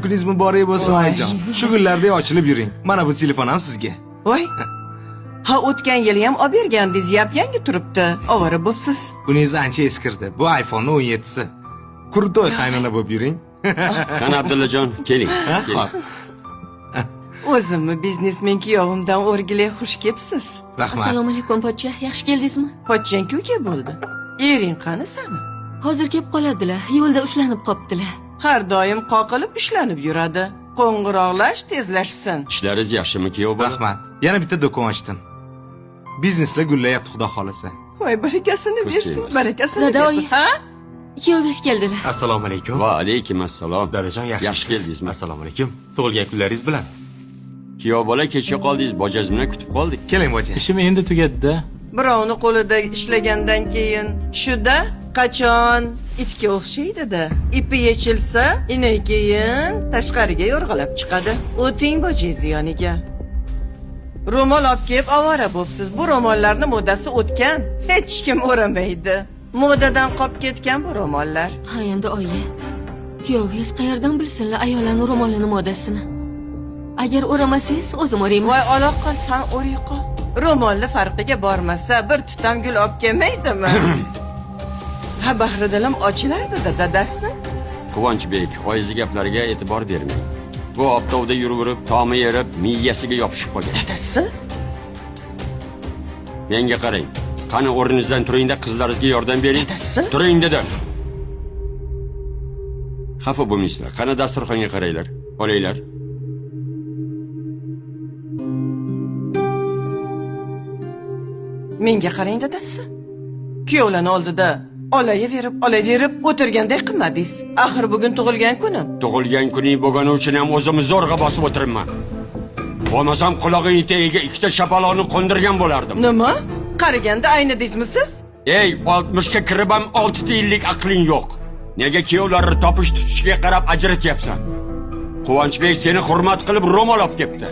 Kuningiz muborak bo'lsin oyijon. Shu kunlarda ochilib yuring. Mana bu telefon ham sizga. Voy. Ha, o'tgan yili ham olib bergandingiz, yangi turibdi. Ovora bo'psiz. Kuningiz ancha eskirdi. Bu iPhone 17si. Kurtoy qaynona bo'lib yuring. Qani Abdullajon, keling. Xo'p. O'zimni biznesmen kuyovimdan o'rgilay xush kelibsiz. Rahmat. Assalomu alaykum pochcha, yaxshi keldingizmi? Pochchang ku bo'ldi. Ering qani sani? Hozir kelib qoladilar, yo'lda ushlanib qoptilar. Har doim qoqilib ushlanib yuradi. Qo'ng'iroqlash tezlashsin. Ishlaringiz yaxshimi, kuyov bola? Rahmat. Yana bitta do'kon ochdim. Bizneslar gullayapti, xudo xolasa. Voy, barakasini bersin, barakasini Dada, bersin. oyi. Ha? Kuyovingiz keldilar. Assalomu alaykum. Va alaykum assalom. Dadajon, Yaxshi yaxshimisiz? keldingizmi? Assalomu alaykum. Tug'ilgan kunlaringiz bilan. Kuyov bola kechga qoldingiz, bojaz bilan kutib qoldik. Keling boja. Ishim endi tugadi-da. Birovni qo'lida ishlagandan keyin shuda qachon itga o'xshaydi-da. Ipi yechilsa, inay keyin tashqariga yo'rg'alab chiqadi. O'ting bojangiz yoniga. Ro'mol olib kelib ovora bo'psiz. Bu ro'mollarning modasi o'tgan. Hech kim o'ramaydi. Modadan qolib ketgan bu ro'mollar. Ha, endi oyi. Kuyovingiz qayerdan bilsinlar ayollarning ro'molini modasini? Agar o'ramasangiz, o'zim o'rayman. Voy, aloq qilsan, o'ray qol. Ro'molni farqiga bormasa, bir tutam gul olib kelmaydimi? Ha, bahridilim ochilardi-da dadasi. Quvonchbek, oyizi gaplariga e'tibor bermang. Bu optovda yurib, tomi yerib, miyasiga yopishib qolgan. Dadasi? Menga qarang. Qani o'rningizdan turingda, qizlaringizga yordam bering. Dadasi? Turing dedim. Xafa bo'lmaysizlar. Qani dasturxonga qaranglar. Olinglar. Menga qarang dadasi. Kuyovlarni oldida olaverib o'tirgandek qilmadingiz. Axir bugun tug'ilgan kunim. Tug'ilgan kuning bo'lgani uchun ham o'zim zo'rg'a bosib o'tiribman. Bo'lmasam qulog'ing tagiga ikkita shapaloqni qo'ndirgan bo'lardim. Nima? Qariganda aynidingizmi siz? Ey, 60 ga kirib ham 6 yillik aqling yo'q. Nega kuyovlarni topish tutishiga qarab ajratyapsan? Quvonchbek seni hurmat qilib ro'mol olib kelibdi.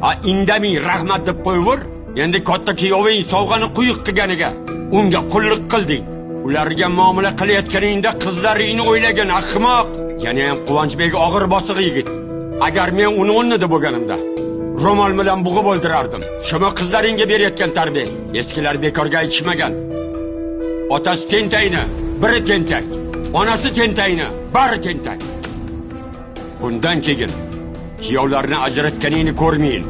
Ha, indaming rahmat deb qo'yver. Endi katta kuyoving sovg'ani quyuq qilganiga unga qulluq qilding. Ularga muomala qilayotganingda qizlaringni o'ylagin, ahmoq. Yana ham Quvonchbek og'ir bosiq yigit. Agar men uni o'rnida bo'lganimda ro'mol bilan bug'ib o'ldirardim. Shoma qizlaringga berayotgan tarbiya eskilar bekorga aytishmagan. Otasi tentayni, biri tentak. Onasi tentayni, bari tentak. Bundan keyin kuyovlarni ajratganingni ko'rmayin.